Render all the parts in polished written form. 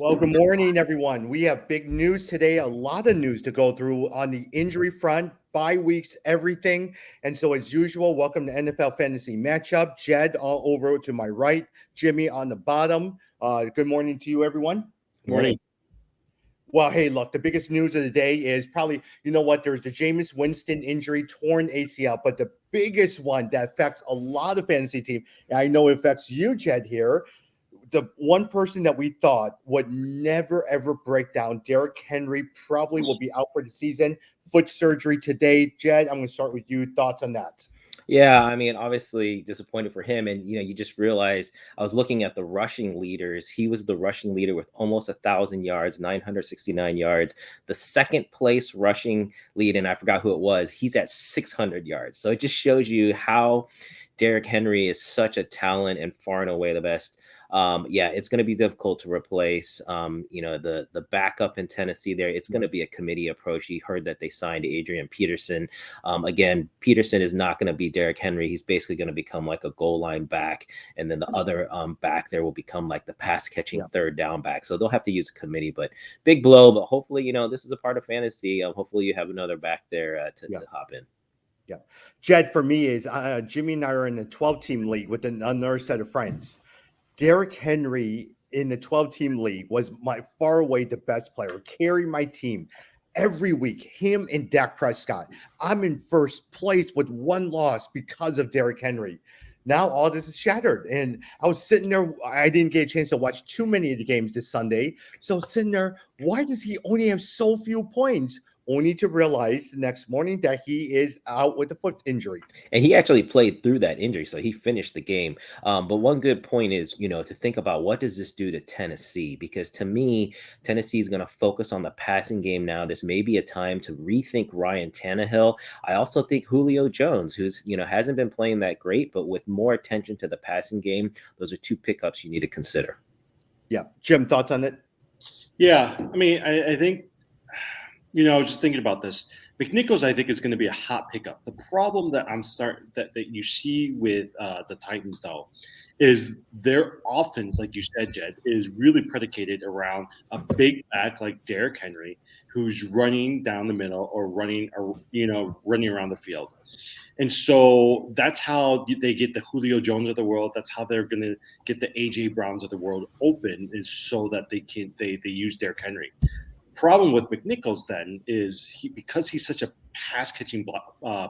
Well, good morning, everyone. We have big news today, a lot of news to go through on the injury front, bye weeks, everything. And so, as usual, welcome to NFL Fantasy Matchup. Jed all over to my right, Jimmy on the bottom. Good morning to you, everyone. Morning. Well, hey, look, the biggest news of the day is probably, you know what, there's the Jameis Winston injury, torn ACL, but the biggest one that affects a lot of fantasy teams, and I know it affects you, Jed, here, the one person that we thought would never, ever break down, Derrick Henry, probably will be out for the season. Foot surgery today. Jed, I'm going to start with you. Thoughts on that? Yeah, I mean, obviously disappointed for him. And, you just realize I was looking at the rushing leaders. He was the rushing leader with almost 1,000 yards, 969 yards. The second place rushing lead, and I forgot who it was, he's at 600 yards. So it just shows you how Derrick Henry is such a talent and far and away the best. Yeah, it's going to be difficult to replace. The backup in Tennessee there. It's going to be a committee approach. You heard that they signed Adrian Peterson. Again, Peterson is not going to be Derrick Henry. He's basically going to become like a goal line back, and then the other back there will become like the pass catching third down back. So they'll have to use a committee, but big blow. But hopefully, this is a part of fantasy. Hopefully, you have another back there to hop in. Yeah. Jed, for me, is Jimmy and I are in the 12-team league with another set of friends. Derrick Henry in the 12-team league was my far away the best player, carried my team every week, him and Dak Prescott. I'm in first place with one loss because of Derrick Henry. Now all this is shattered. And I was sitting there. I didn't get a chance to watch too many of the games this Sunday. So sitting there, why does he only have so few points? Only to realize the next morning that he is out with a foot injury. And he actually played through that injury, so he finished the game. But one good point is, to think about what does this do to Tennessee? Because to me, Tennessee is going to focus on the passing game now. This may be a time to rethink Ryan Tannehill. I also think Julio Jones, who's, hasn't been playing that great, but with more attention to the passing game, those are two pickups you need to consider. Yeah. Jim, thoughts on it? Yeah. I mean, I think, I was just thinking about this. McNichols, I think, is going to be a hot pickup. The problem that that you see with the Titans, though, is their offense, like you said, Jed, is really predicated around a big back like Derrick Henry, who's running down the middle or running around the field. And so that's how they get the Julio Jones of the world. That's how they're going to get the A.J. Browns of the world open, is so that they use Derrick Henry. Problem with McNichols then is because he's such a pass catching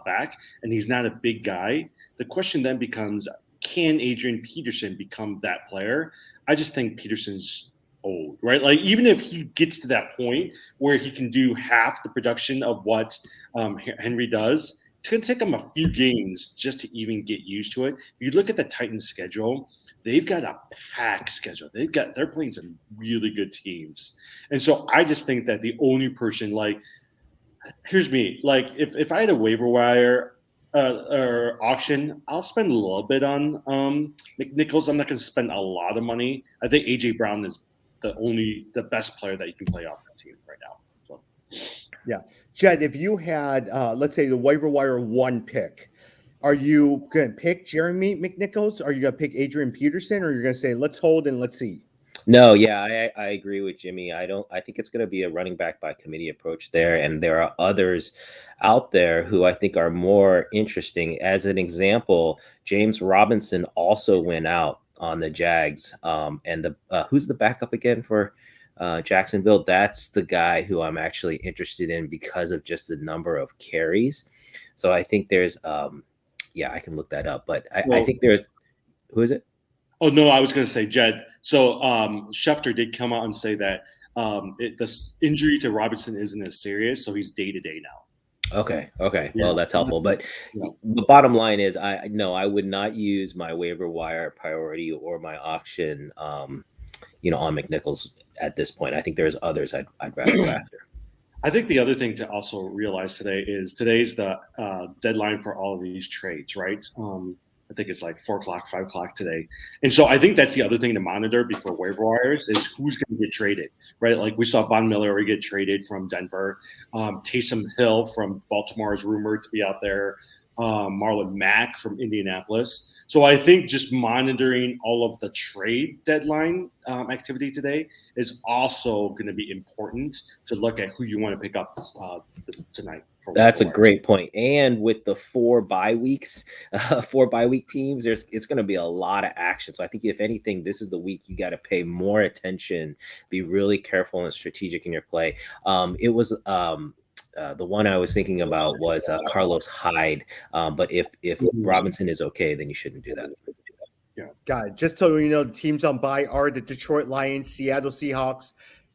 back and he's not a big guy, the question then becomes, can Adrian Peterson become that player? I just think Peterson's old, right? Like, even if he gets to that point where he can do half the production of what Henry does, it's going to take him a few games just to even get used to it. If you look at the Titans schedule, they've got a packed schedule. They're playing some really good teams. And so I just think that the only person, like, here's me, like, if I had a waiver wire or auction, I'll spend a little bit on McNichols. I'm not going to spend a lot of money. I think A.J. Brown is the best player that you can play off that team right now. So. Yeah. Jed, if you had, let's say, the waiver wire one pick, are you going to pick Jeremy McNichols? Are you going to pick Adrian Peterson? Or you're going to say, let's hold and let's see? No, yeah, I agree with Jimmy. I think it's going to be a running back by committee approach there. And there are others out there who I think are more interesting. As an example, James Robinson also went out on the Jags. And who's the backup again for Jacksonville? That's the guy who I'm actually interested in because of just the number of carries. So I think there's I can look that up, but I think there's, who is it? Oh, no, I was going to say Jed. So Schefter did come out and say that the injury to Robinson isn't as serious, so he's day-to-day now. Okay. Yeah. Well, that's helpful. But the bottom line is, I would not use my waiver wire priority or my auction, on McNichols at this point. I think there's others I'd rather go after. I think the other thing to also realize today's the deadline for all of these trades, right? I think it's like 4 o'clock, 5 o'clock today. And so I think that's the other thing to monitor before waiver wires is who's going to get traded, right? Like we saw Von Miller get traded from Denver. Taysom Hill from Baltimore is rumored to be out there. Marlon Mack from Indianapolis. So I think just monitoring all of the trade deadline activity today is also going to be important to look at who you want to pick up tonight. That's a great point. And with the 4 bye weeks, 4 bye week teams, it's going to be a lot of action. So I think if anything, this is the week you got to pay more attention, be really careful and strategic in your play. It was the one I was thinking about was Carlos Hyde. But if Robinson is okay, then you shouldn't do that. Yeah, got it. Just so you know, the teams on bye are the Detroit Lions, Seattle Seahawks,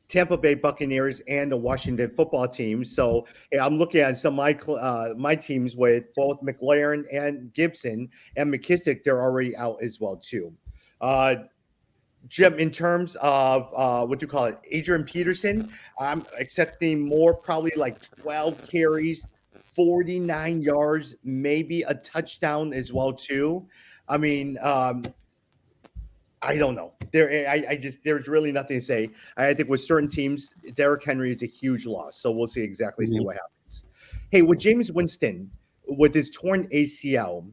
Tampa Bay Buccaneers, and the Washington football team. So I'm looking at some of my teams with both McLaren and Gibson and McKissick. They're already out as well too. Jim, in terms of what do you call it, Adrian Peterson, I'm accepting more, probably like 12 carries, 49 yards, maybe a touchdown as well too. I mean, I don't know. There's really nothing to say. I think with certain teams, Derrick Henry is a huge loss. So we'll see see what happens. Hey, with Jameis Winston, with his torn ACL,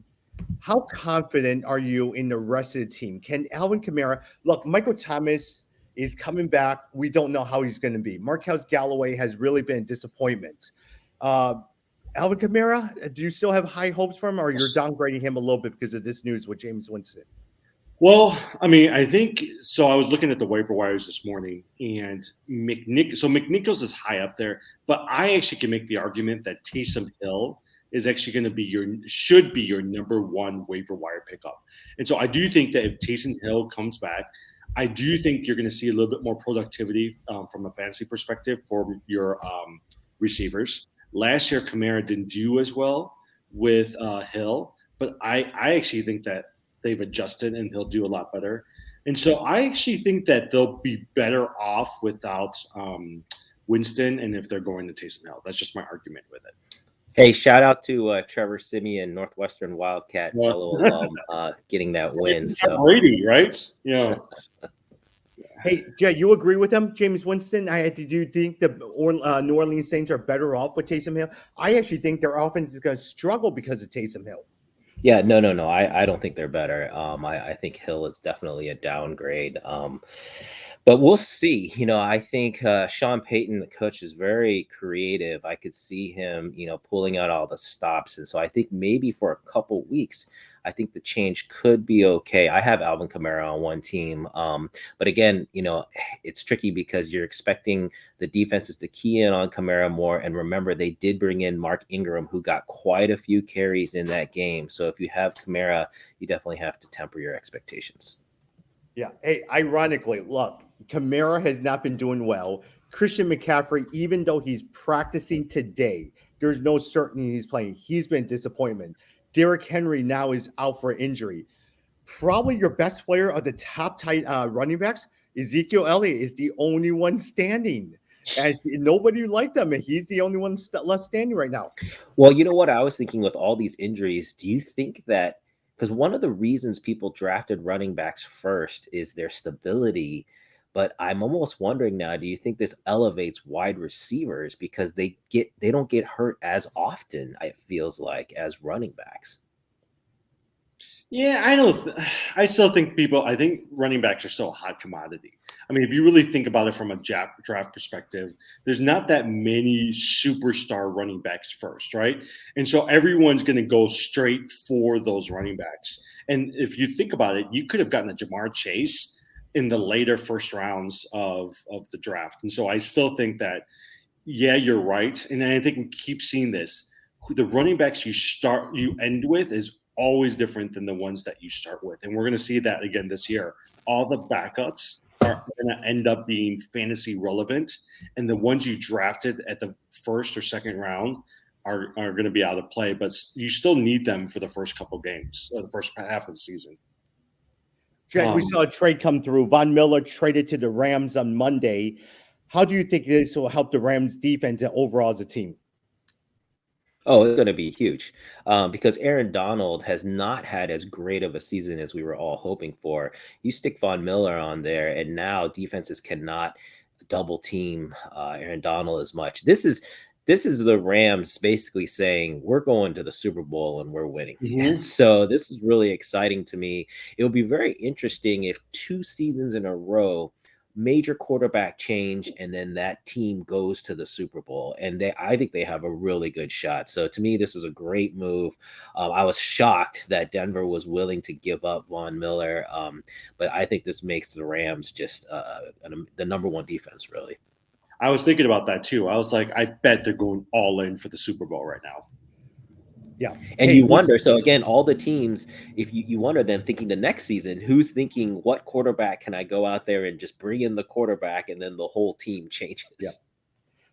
how confident are you in the rest of the team? Can Alvin Kamara look? Michael Thomas is coming back. We don't know how he's going to be. Marquez Galloway has really been a disappointment. Alvin Kamara, do you still have high hopes for him, or you're downgrading him a little bit because of this news with Jameis Winston? Well, I mean, I think so. I was looking at the waiver wires this morning, and McNichols is high up there, but I actually can make the argument that Taysom Hill is actually going to should be your number one waiver wire pickup. And so I do think that if Taysom Hill comes back, I do think you're going to see a little bit more productivity from a fantasy perspective for your receivers. Last year, Kamara didn't do as well with Hill, but I actually think that they've adjusted and he'll do a lot better. And so I actually think that they'll be better off without Winston, and if they're going to Taysom Hill. That's just my argument with it. Hey, shout out to Trevor Simeon, Northwestern Wildcat fellow alum, getting that win. So Brady, right? Yeah. Hey, Jay, you agree with them, Jameis Winston? Do you think the New Orleans Saints are better off with Taysom Hill? I actually think their offense is going to struggle because of Taysom Hill. Yeah, no. I don't think they're better. I think Hill is definitely a downgrade. But we'll see. I think Sean Payton, the coach, is very creative. I could see him, pulling out all the stops. And so I think maybe for a couple weeks, I think the change could be okay. I have Alvin Kamara on one team. But again, it's tricky because you're expecting the defenses to key in on Kamara more. And remember, they did bring in Mark Ingram, who got quite a few carries in that game. So if you have Kamara, you definitely have to temper your expectations. Yeah. Hey, ironically, look, Kamara has not been doing well. Christian McCaffrey, even though he's practicing today, there's no certainty he's playing. He's been disappointment. Derrick Henry now is out for injury. Probably your best player of the top tight running backs, Ezekiel Elliott, is the only one standing. And nobody liked him, and he's the only one left standing right now. Well, you know what I was thinking with all these injuries, do you think that because one of the reasons people drafted running backs first is their stability, but I'm almost wondering now, do you think this elevates wide receivers because they don't get hurt as often, it feels like, as running backs? Yeah, I still think I think running backs are still a hot commodity. I mean, if you really think about it from a draft perspective, there's not that many superstar running backs first, right? And so everyone's going to go straight for those running backs. And if you think about it, you could have gotten a Jamar Chase in the later first rounds of the draft. And so I still think that, yeah, you're right. And I think we keep seeing this. The running backs you end with is always different than the ones that you start with. And we're going to see that again this year. All the backups are going to end up being fantasy relevant. And the ones you drafted at the first or second round are going to be out of play. But you still need them for the first couple games, or the first half of the season. Jack, we saw a trade come through. Von Miller traded to the Rams on Monday. How do you think this will help the Rams defense and overall as a team? Oh, it's going to be huge because Aaron Donald has not had as great of a season as we were all hoping for. You stick Von Miller on there, and now defenses cannot double team Aaron Donald as much. This is this is the Rams basically saying we're going to the Super Bowl and we're winning. Mhm. So this is really exciting to me. It'll be very interesting if 2 seasons in a row, major quarterback change, and then that team goes to the Super Bowl. And I think they have a really good shot. So to me, this was a great move. I was shocked that Denver was willing to give up Von Miller, but I think this makes the Rams just the number one defense, really. I was thinking about that too. I was like, I bet they're going all in for the Super Bowl right now. Yeah. And you wonder, so again, all the teams, if you wonder then thinking the next season, who's thinking what quarterback can I go out there and just bring in the quarterback and then the whole team changes? Yeah.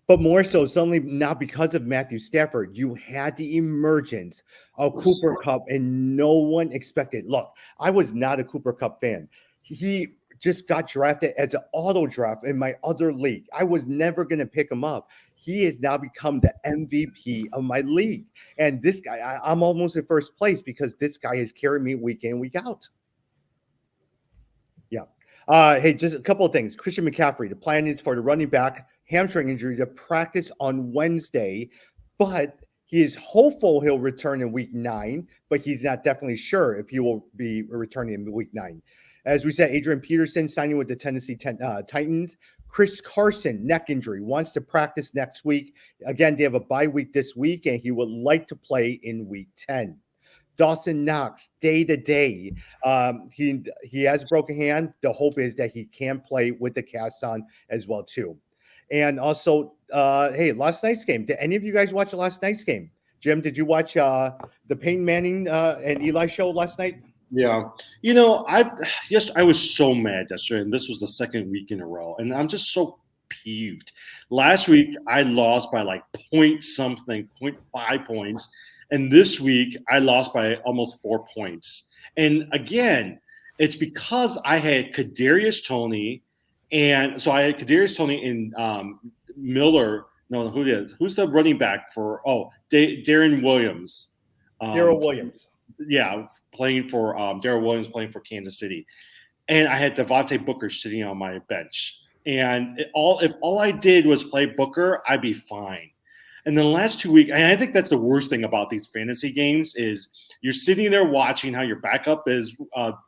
But more so, suddenly now because of Matthew Stafford, you had the emergence of Cooper Kupp, and no one expected. Look, I was not a Cooper Kupp fan. He just got drafted as an auto draft in my other league. I was never going to pick him up. He has now become the MVP of my league. And this guy, I'm almost in first place because this guy has carried me week in, week out. Yeah. Hey, just a couple of things. Christian McCaffrey, the plan is for the running back hamstring injury to practice on Wednesday, but he is hopeful he'll return in week 9, but he's not definitely sure if he will be returning in week 9. As we said, Adrian Peterson signing with the Tennessee Titans. Chris Carson, neck injury, wants to practice next week. Again, they have a bye week this week, and he would like to play in week 10. Dawson Knox, day to day. He has a broken hand. The hope is that he can play with the cast on as well, too. And also, hey, last night's game. Did any of you guys watch last night's game? Jim, did you watch the Peyton Manning and Eli show last night? Yeah. You know, I was so mad yesterday, and this was the second week in a row, and I'm just so peeved. Last week, I lost by like 0.5 points, and this week, I lost by almost 4 points. And again, it's because I had Kadarius Toney, and so I had Kadarius Toney and Miller. No, who's the running back for? Oh, Darren Williams. Darrell Williams. Yeah, playing for Darrell Williams playing for Kansas City, and I had Devontae Booker sitting on my bench. And if all I did was play Booker, I'd be fine. And then the last 2 weeks, and I think that's the worst thing about these fantasy games is you're sitting there watching how your backup is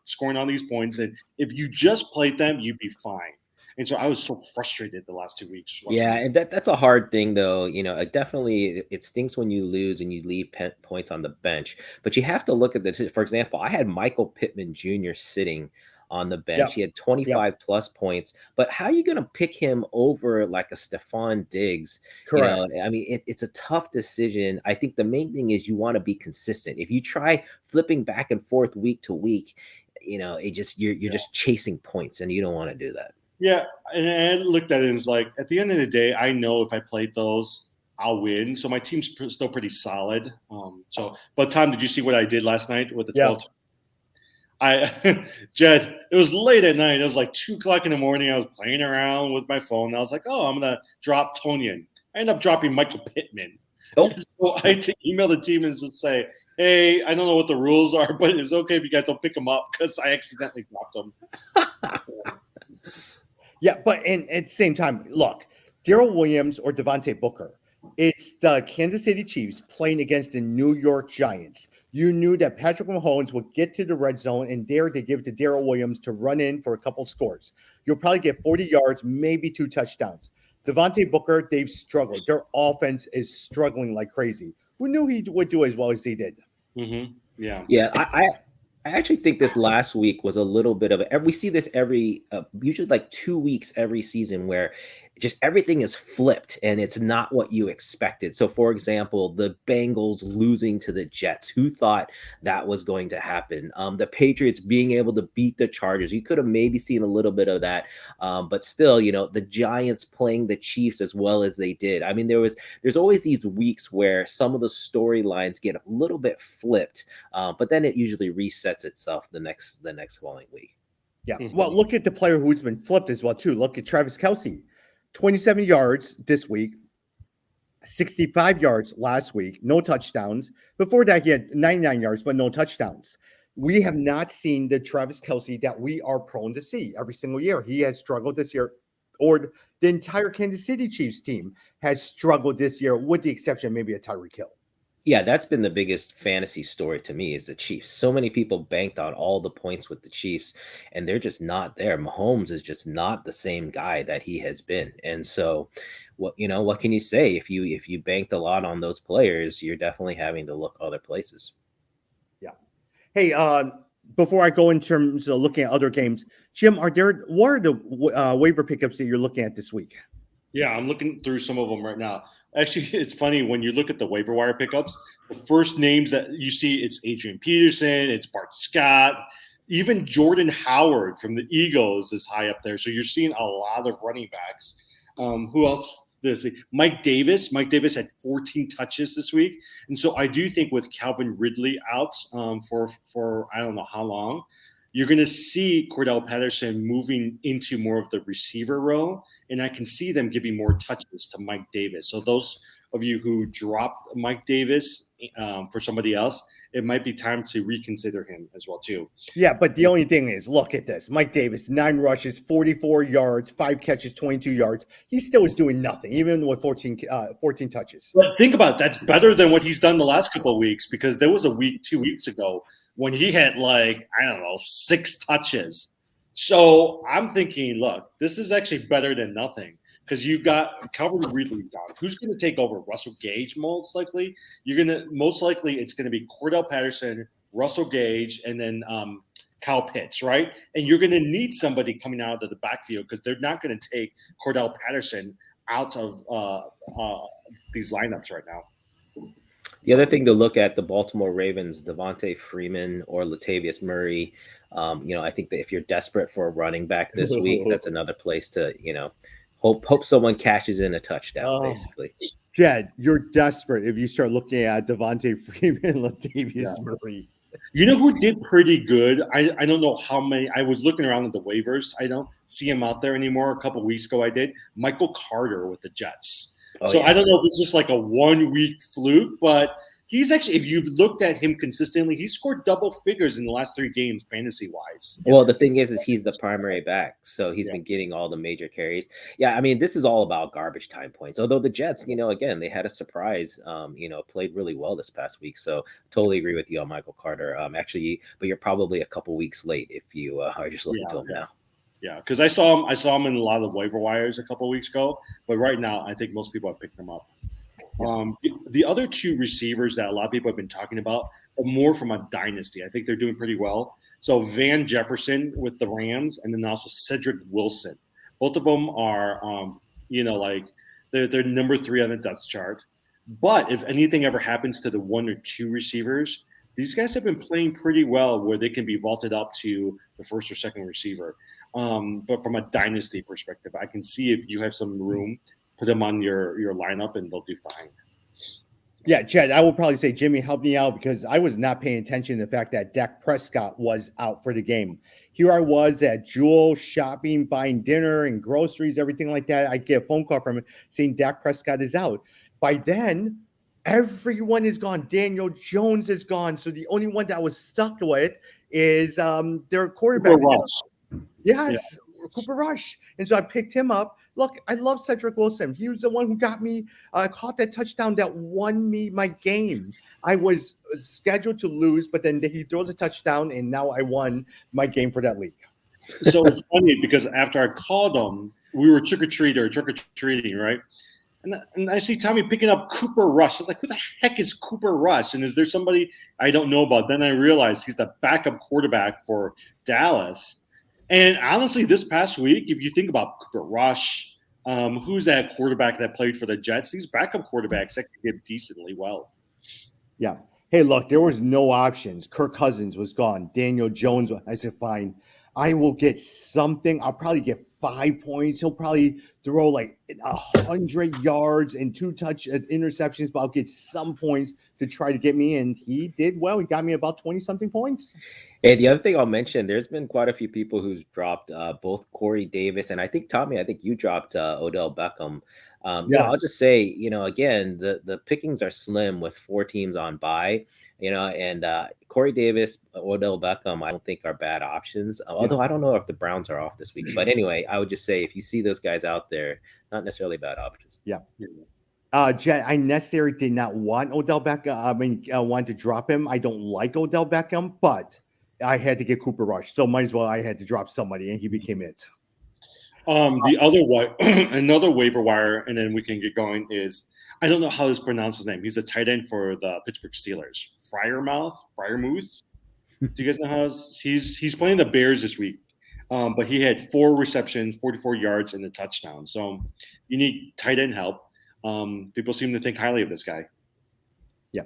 scoring all these points, and if you just played them, you'd be fine. And so I was so frustrated the last 2 weeks. Yeah, and that's a hard thing, though. You know, it stinks when you lose and you leave points on the bench. But you have to look at this. For example, I had Michael Pittman Jr. sitting on the bench. Yep. He had 25 plus points. But how are you going to pick him over like a Stephon Diggs? Correct. You know, I mean, it's a tough decision. I think the main thing is you want to be consistent. If you try flipping back and forth week to week, you know, you're just chasing points, and you don't want to do that. Yeah, and I looked at it and it's like, at the end of the day, I know if I played those, I'll win. So my team's still pretty solid. But Tom, did you see what I did last night with the 12? Jed, it was late at night. It was like 2:00 in the morning. I was playing around with my phone. I was like, oh, I'm going to drop Tonyan. I ended up dropping Michael Pittman. Oh. So I had to email the team and just say, hey, I don't know what the rules are, but it's okay if you guys don't pick them up because I accidentally dropped them. Yeah, but at the same time, look, Darrell Williams or Devontae Booker, it's the Kansas City Chiefs playing against the New York Giants. You knew that Patrick Mahomes would get to the red zone and dare to give it to Darrell Williams to run in for a couple scores. You'll probably get 40 yards, maybe 2 touchdowns. Devontae Booker, they've struggled. Their offense is struggling like crazy. Who knew he would do as well as he did? Mm-hmm. Yeah. Yeah, I actually think this last week was a little bit of we see this every usually like 2 weeks every season where just everything is flipped and it's not what you expected. So, for example, the Bengals losing to the Jets. Who thought that was going to happen? The Patriots being able to beat the Chargers. You could have maybe seen a little bit of that, but still, you know, the Giants playing the Chiefs as well as they did. I mean, there's always these weeks where some of the storylines get a little bit flipped, but then it usually resets itself the next following week. Yeah. Well, look at the player who's been flipped as well too. Look at Travis Kelsey. 27 yards this week, 65 yards last week, no touchdowns. Before that, he had 99 yards, but no touchdowns. We have not seen the Travis Kelsey that we are prone to see every single year. He has struggled this year or the entire Kansas City Chiefs team has struggled this year, with the exception maybe of Tyreek Hill. Yeah, that's been the biggest fantasy story to me is the Chiefs. So many people banked on all the points with the Chiefs, and they're just not there. Mahomes is just not the same guy that he has been. And so what can you say? If you banked a lot on those players, you're definitely having to look other places. Yeah. Hey, before I go in terms of looking at other games, Jim, what are the waiver pickups that you're looking at this week? Yeah, I'm looking through some of them right now. Actually, it's funny when you look at the waiver wire pickups, the first names that you see, it's Adrian Peterson, it's Bart Scott, even Jordan Howard from the Eagles is high up there. So you're seeing a lot of running backs. Who else? Mike Davis. Mike Davis had 14 touches this week. And so I do think with Calvin Ridley out for I don't know how long, you're going to see Cordell Patterson moving into more of the receiver role, and I can see them giving more touches to Mike Davis. So those of you who dropped Mike Davis for somebody else, it might be time to reconsider him as well too. Yeah, but the only thing is, look at this. Mike Davis, 9 rushes, 44 yards, 5 catches, 22 yards. He still is doing nothing, even with 14 touches. But think about it. That's better than what he's done the last couple of weeks, because there was a week 2 weeks ago when he had 6 touches. So I'm thinking, look, this is actually better than nothing, because you got Calvin Ridley down. Who's going to take over? Russell Gage, most likely. Most likely it's going to be Cordell Patterson, Russell Gage, and then Kyle Pitts, right? And you're going to need somebody coming out of the backfield, because they're not going to take Cordell Patterson out of these lineups right now. The other thing to look at, the Baltimore Ravens, Devontae Freeman or Latavius Murray. I think that if you're desperate for a running back this week, that's another place to, hope someone cashes in a touchdown, basically. Jed, you're desperate if you start looking at Devontae Freeman, Latavius Murray. You know who did pretty good? I don't know how many. I was looking around at the waivers. I don't see him out there anymore. A couple weeks ago I did. Michael Carter with the Jets. I don't know if it's just like a 1 week fluke, but he's actually, if you've looked at him consistently, he scored double figures in the last 3 games fantasy wise. Well, the thing is he's the primary back, so he's been getting all the major carries. Yeah, I mean, this is all about garbage time points. Although the Jets, again, they had a surprise, played really well this past week. So totally agree with you on Michael Carter. But you're probably a couple weeks late if you are just looking to him now. Yeah, because I saw him in a lot of the waiver wires a couple of weeks ago, but right now I think most people have picked him up. The other 2 receivers that a lot of people have been talking about are more from a dynasty. I think they're doing pretty well. So Van Jefferson with the Rams, and then also Cedric Wilson. Both of them are, they're number 3 on the depth chart. But if anything ever happens to the 1 or 2 receivers, these guys have been playing pretty well, where they can be vaulted up to the first or second receiver. But from a dynasty perspective, I can see if you have some room, put them on your lineup and they'll do fine. Yeah, Chad, I will probably say, Jimmy, help me out, because I was not paying attention to the fact that Dak Prescott was out for the game. Here I was at Jewel shopping, buying dinner and groceries, everything like that. I get a phone call from him saying Dak Prescott is out. By then, everyone is gone. Daniel Jones is gone. So the only one that I was stuck with is their quarterback. Yes, Cooper Rush. And so I picked him up. Look, I love Cedric Wilson. He was the one who got me, caught that touchdown that won me my game. I was scheduled to lose, but then he throws a touchdown, and now I won my game for that league. So it's funny, because after I called him, we were trick-or-treating, right? And I see Tommy picking up Cooper Rush. I was like, who the heck is Cooper Rush? And is there somebody I don't know about? Then I realized he's the backup quarterback for Dallas. And honestly, this past week, if you think about Cooper Rush, who's that quarterback that played for the Jets? These backup quarterbacks actually did decently well. Yeah. Hey, look, there was no options. Kirk Cousins was gone. Daniel Jones. I said, fine. I will get something. I'll probably get 5 points. He'll probably throw like 100 yards and 2 interceptions, but I'll get some points to try to get me. And he did well. He got me about 20 something points. And the other thing I'll mention, there's been quite a few people who's dropped both Corey Davis and I think Tommy, I think you dropped Odell Beckham. I'll Yes. just say, again, the pickings are slim with 4 teams on bye, and Corey Davis, Odell Beckham, I don't think are bad options. Although I don't know if the Browns are off this week. But anyway, I would just say if you see those guys out there, not necessarily bad options. Yeah. Jet, I necessarily did not want Odell Beckham. I wanted to drop him. I don't like Odell Beckham, but I had to get Cooper Rush. So might as well I had to drop somebody, and he became it. The other another waiver wire, and then we can get going, is I don't know how to pronounce his name. He's a tight end for the Pittsburgh Steelers. Freiermuth? Do you guys know how he's playing the Bears this week? But he had 4 receptions, 44 yards, and a touchdown. So you need tight end help. People seem to think highly of this guy. Yeah.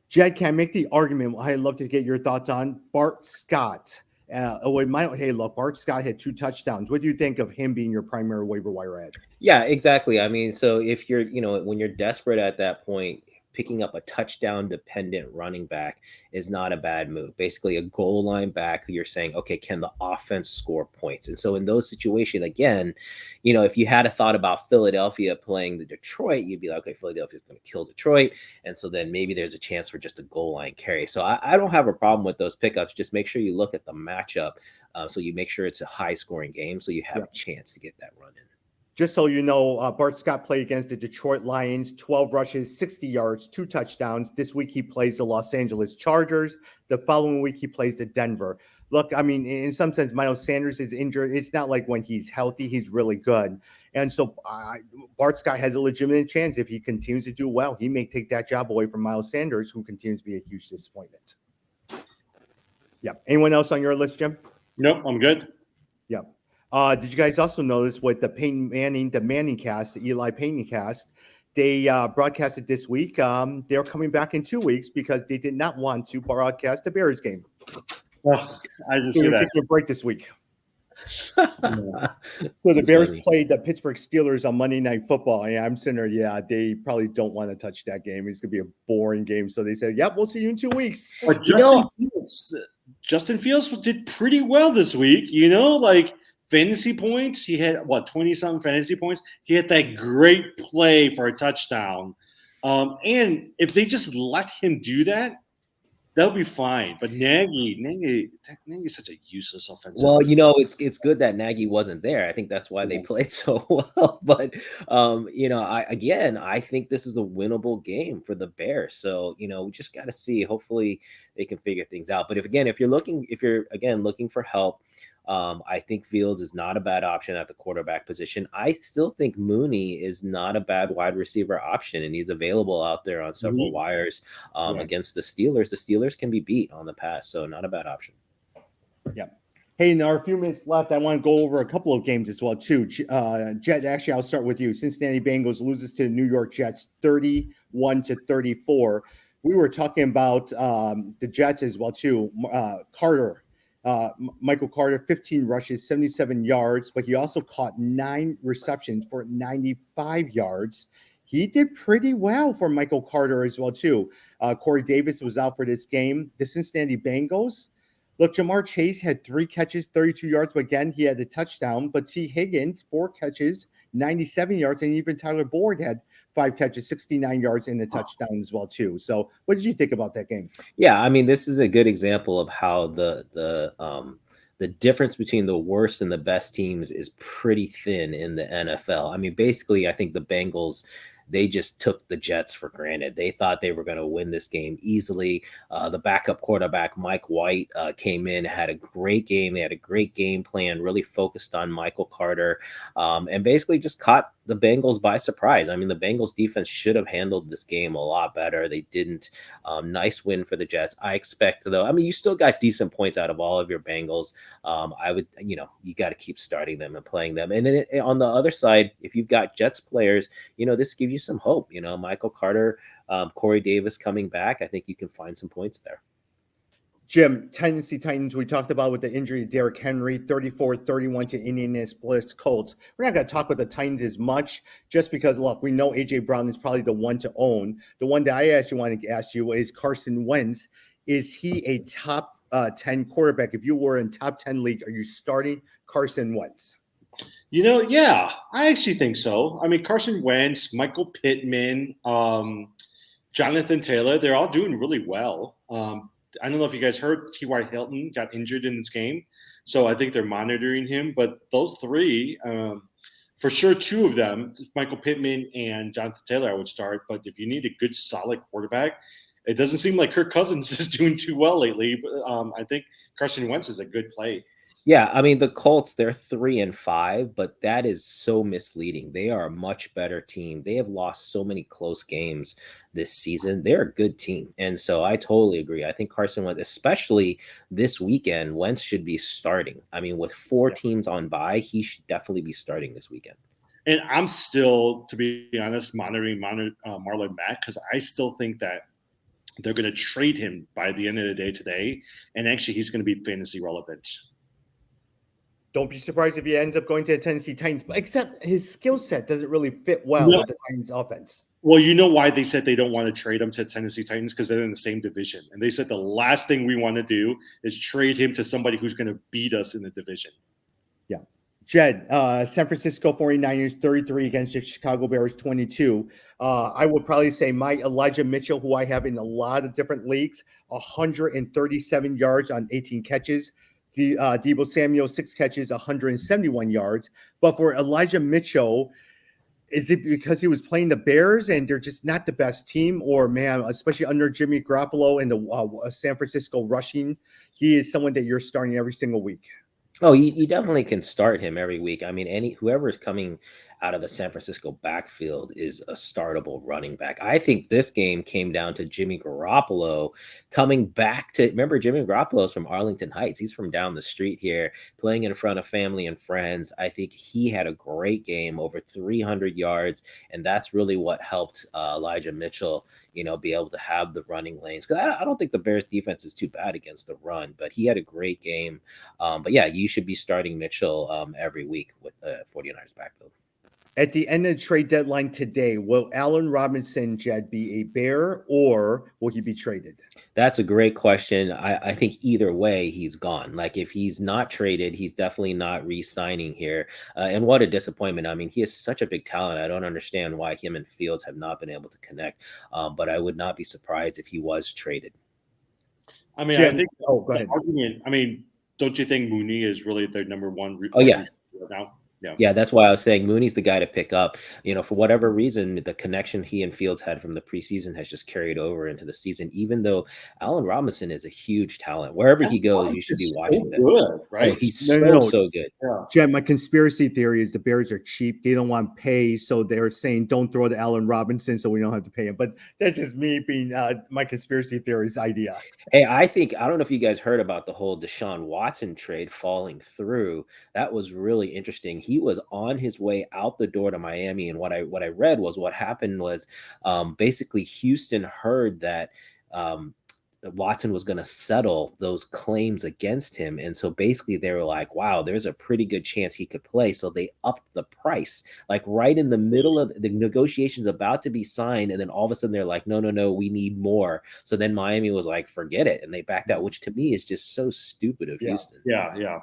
Jed, can I make the argument? I'd love to get your thoughts on Bart Scott. Bart Scott had 2 touchdowns. What do you think of him being your primary waiver wire ad? Yeah, exactly. I mean, so if you're, when you're desperate at that point, picking up a touchdown dependent running back is not a bad move. Basically a goal line back who you're saying, okay, can the offense score points? And so in those situations, again, if you had a thought about Philadelphia playing the Detroit, you'd be like, okay, Philadelphia's going to kill Detroit. And so then maybe there's a chance for just a goal line carry. So I don't have a problem with those pickups. Just make sure you look at the matchup. So you make sure it's a high scoring game. So you have a chance to get that run in. Just so you know, Bart Scott played against the Detroit Lions, 12 rushes, 60 yards, 2 touchdowns. This week he plays the Los Angeles Chargers. The following week he plays the Denver. Look, I mean, in some sense, Miles Sanders is injured. It's not like when he's healthy, he's really good. And so Bart Scott has a legitimate chance. If he continues to do well, he may take that job away from Miles Sanders, who continues to be a huge disappointment. Yeah. Anyone else on your list, Jim? Nope, I'm good. Yeah. Did you guys also notice with the Manning cast, the Eli Payton cast, they broadcasted this week. They're coming back in 2 weeks because they did not want to broadcast the Bears game. Oh, I just So see we're that. taking a break this week. So the Bears played the Pittsburgh Steelers on Monday Night Football. And I'm sitting there, they probably don't want to touch that game. It's going to be a boring game. So they said, we'll see you in 2 weeks. But Justin Fields did pretty well this week, like fantasy points. He had 20-something fantasy points. He had that great play for a touchdown. And if they just let him do that, they'll be fine. But Nagy's such a useless offensive. Well, it's good that Nagy wasn't there. I think that's why they played so well. But I think this is a winnable game for the Bears. So we just got to see. Hopefully, they can figure things out. But if you're looking for help, I think Fields is not a bad option at the quarterback position. I still think Mooney is not a bad wide receiver option, and he's available out there on several wires against the Steelers. The Steelers can be beat on the pass, so not a bad option. Yeah. Hey, now a few minutes left. I want to go over a couple of games as well, too. Jet, actually, I'll start with you. Cincinnati Bengals loses to the New York Jets 31-34. We were talking about the Jets as well, too. Michael Carter, 15 rushes, 77 yards, but he also caught 9 receptions for 95 yards. He did pretty well for Michael Carter as well, too. Corey Davis was out for this game. The Cincinnati Bengals, look, Jamar Chase had 3 catches, 32 yards, but again, he had a touchdown. But T. Higgins, 4 catches, 97 yards, and even Tyler Boyd had 5 catches, 69 yards, and a touchdown as well, too. So what did you think about that game? Yeah, I mean, this is a good example of how the difference between the worst and the best teams is pretty thin in the NFL. I mean, basically, I think the Bengals, they just took the Jets for granted. They thought they were going to win this game easily. The backup quarterback, Mike White, came in, had a great game. They had a great game plan, really focused on Michael Carter, and basically just caught the Bengals by surprise. I mean, the Bengals defense should have handled this game a lot better. They didn't. Nice win for the Jets. I expect, though, I mean, you still got decent points out of all of your Bengals. I would, you got to keep starting them and playing them. And then on the other side, if you've got Jets players, this gives you some hope. Michael Carter, Corey Davis coming back. I think you can find some points there. Jim, Tennessee Titans, we talked about with the injury of Derrick Henry, 34-31 to Indianapolis Colts. We're not going to talk about the Titans as much just because, look, we know A.J. Brown is probably the one to own. The one that I actually want to ask you is Carson Wentz. Is he a top 10 quarterback? If you were in top 10 league, are you starting Carson Wentz? Yeah, I actually think so. I mean, Carson Wentz, Michael Pittman, Jonathan Taylor, they're all doing really well. I don't know if you guys heard T.Y. Hilton got injured in this game, so I think they're monitoring him. But those three, for sure, two of them, Michael Pittman and Jonathan Taylor, I would start. But if you need a good, solid quarterback, it doesn't seem like Kirk Cousins is doing too well lately. But I think Carson Wentz is a good play. Yeah, I mean the Colts, they're 3-5, but that is so misleading. They are a much better team. They have lost so many close games this season. They're a good team. And so I totally agree. I think Carson Wentz, especially this weekend, Wentz should be starting. I mean, with 4 teams on bye, he should definitely be starting this weekend. And I'm still, to be honest, monitoring Marlon Mack because I still think that they're going to trade him by the end of the day today. And actually, he's going to be fantasy relevant. Don't be surprised if he ends up going to the Tennessee Titans, except his skill set doesn't really fit well with the Titans offense. Well, you know why they said they don't want to trade him to Tennessee Titans? Because they're in the same division. And they said the last thing we want to do is trade him to somebody who's going to beat us in the division. Yeah. Jed, San Francisco 49ers 33 against the Chicago Bears 22. I would probably say my Elijah Mitchell, who I have in a lot of different leagues, 137 yards on 18 catches. Deebo Samuel, 6 catches, 171 yards. But for Elijah Mitchell, is it because he was playing the Bears and they're just not the best team? Or, man, especially under Jimmy Garoppolo and the San Francisco rushing, he is someone that you're starting every single week? Oh, you definitely can start him every week. I mean, whoever is coming out of the San Francisco backfield is a startable running back. I think this game came down to Jimmy Garoppolo coming back to, remember, Jimmy Garoppolo is from Arlington Heights. He's from down the street here, playing in front of family and friends. I think he had a great game, over 300 yards, and that's really what helped Elijah Mitchell, be able to have the running lanes. Because I don't think the Bears defense is too bad against the run, but he had a great game. But yeah, you should be starting Mitchell every week with the 49ers backfield. At the end of the trade deadline today, will Allen Robinson, Jed, be a Bear or will he be traded? That's a great question. I think either way, he's gone. Like if he's not traded, he's definitely not re-signing here. And what a disappointment. I mean, he is such a big talent. I don't understand why him and Fields have not been able to connect. But I would not be surprised if he was traded. I mean, Jim, I think go ahead. Argument, I mean, don't you think Mooney is really their number one? Oh, yeah. Now? Yeah, that's why I was saying Mooney's the guy to pick up. For whatever reason, the connection he and Fields had from the preseason has just carried over into the season, even though Allen Robinson is a huge talent. Wherever he goes, you should be watching that. Good, right? Oh, he's so good. Yeah. Jen, my conspiracy theory is the Bears are cheap. They don't want to pay, so they're saying don't throw to Allen Robinson so we don't have to pay him. But that's just me being my conspiracy theory's idea. Hey, I don't know if you guys heard about the whole Deshaun Watson trade falling through. That was really interesting. He was on his way out the door to Miami, and what I read was what happened was basically Houston heard that Watson was going to settle those claims against him, and so basically they were like, wow, there's a pretty good chance he could play, so they upped the price like right in the middle of the negotiations about to be signed, and then all of a sudden they're like, no, we need more. So then Miami was like, forget it, and they backed out, which to me is just so stupid of Houston. Yeah.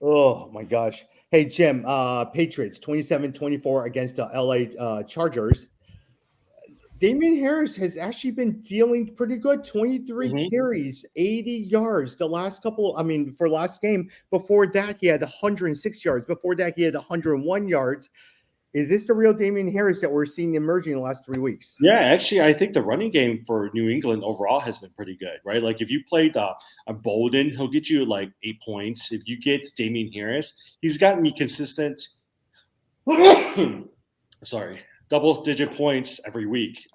Oh my gosh. Hey, Jim, Patriots 27-24 against the LA Chargers. Damian Harris has actually been dealing pretty good. 23 carries, 80 yards the last for last game. Before that, he had 106 yards. Before that, he had 101 yards. Is this the real Damian Harris that we're seeing emerging in the last 3 weeks? Yeah, actually, I think the running game for New England overall has been pretty good, right? Like if you played a Bolden, he'll get you like 8 points. If you get Damian Harris, he's gotten me consistent. Double-digit points every week.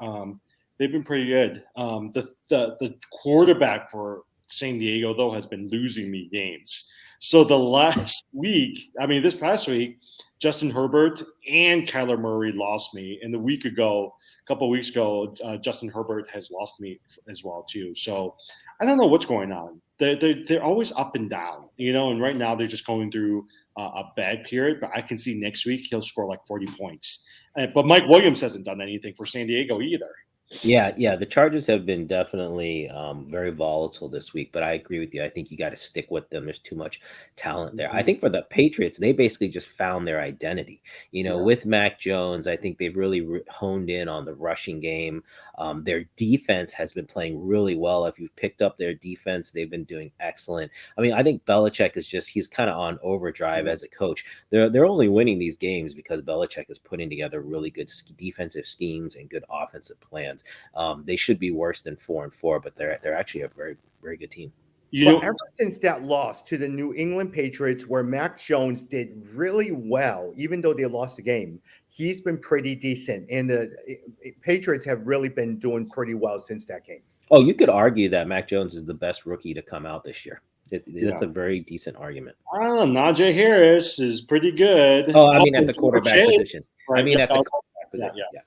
They've been pretty good. The quarterback for San Diego though has been losing me games. So the last week, I mean, this past week, Justin Herbert and Kyler Murray lost me. And a couple of weeks ago, Justin Herbert has lost me as well too. So I don't know what's going on. They're always up and down, and right now they're just going through a bad period. But I can see next week he'll score like 40 points. But Mike Williams hasn't done anything for San Diego either. Yeah. The Chargers have been definitely very volatile this week, but I agree with you. I think you got to stick with them. There's too much talent there. I think for the Patriots, they basically just found their identity. With Mac Jones, I think they've really honed in on the rushing game. Their defense has been playing really well. If you've picked up their defense, they've been doing excellent. I mean, I think Belichick he's kind of on overdrive as a coach. They're only winning these games because Belichick is putting together really good defensive schemes and good offensive plans. They should be worse than 4-4, but they're actually a very, very good team. Ever since that loss to the New England Patriots, where Mac Jones did really well, even though they lost the game, he's been pretty decent. And the Patriots have really been doing pretty well since that game. Oh, you could argue that Mac Jones is the best rookie to come out this year. That's a very decent argument. Najee Harris is pretty good. Oh, I mean, at the quarterback position. Right. I mean, at the quarterback position. Yeah.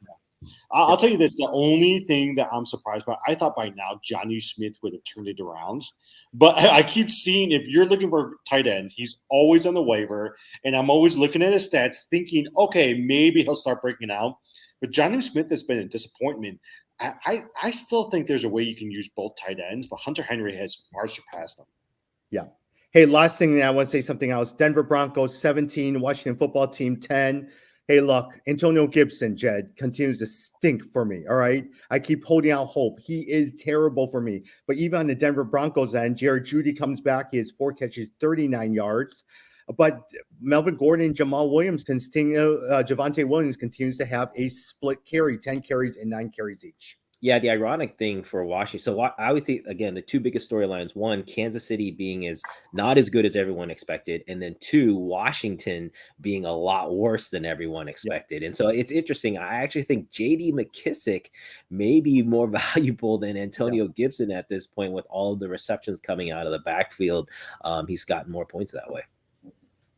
I'll tell you this, the only thing that I'm surprised by, I thought by now Jonnu Smith would have turned it around. But I keep seeing, if you're looking for tight end, he's always on the waiver. And I'm always looking at his stats thinking, okay, maybe he'll start breaking out. But Jonnu Smith has been a disappointment. I still think there's a way you can use both tight ends, but Hunter Henry has far surpassed them. Yeah. Hey, last thing that I want to say something else. Denver Broncos 17, Washington football team 10. Hey, look, Antonio Gibson, Jed, continues to stink for me, all right? I keep holding out hope. He is terrible for me. But even on the Denver Broncos end, Jared Judy comes back. He has 4 catches, 39 yards. But Melvin Gordon and Javonte Williams continues to have a split carry, 10 carries and 9 carries each. Yeah, the ironic thing for Washington. So I would think, again, the two biggest storylines: one, Kansas City being not as good as everyone expected, and then 2, Washington being a lot worse than everyone expected. And so it's interesting. I actually think J.D. McKissick may be more valuable than Antonio Gibson at this point, with all of the receptions coming out of the backfield. He's gotten more points that way.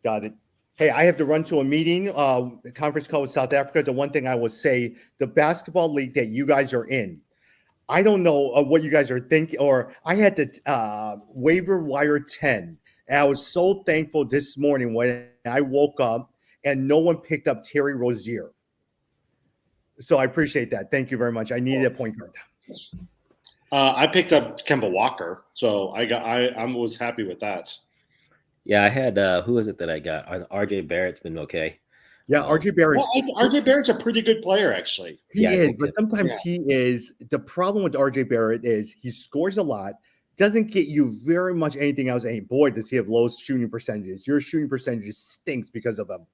Got it. Hey, I have to run to a meeting, conference call with South Africa. The one thing I will say, the basketball league that you guys are in, I don't know what you guys are thinking, or I had to waiver wire 10. And I was so thankful this morning when I woke up and no one picked up Terry Rozier. So I appreciate that. Thank you very much. I needed a point guard. I picked up Kemba Walker, so I was happy with that. Yeah, I had who was it that I got? RJ Barrett's been okay. Yeah, RJ Barrett. RJ Barrett's a pretty good player, actually. He is, but sometimes he is. The problem with RJ Barrett is he scores a lot, doesn't get you very much anything else. Hey, boy, does he have low shooting percentages. Your shooting percentage stinks because of him.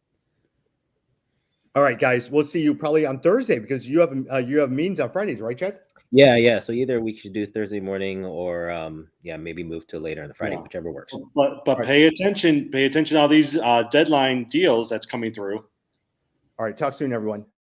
All right, guys, we'll see you probably on Thursday because you have meetings on Fridays, right, Chad? Yeah. So either we should do Thursday morning or maybe move to later on the Friday, whichever works. But pay attention to all these deadline deals that's coming through. All right, talk soon, everyone.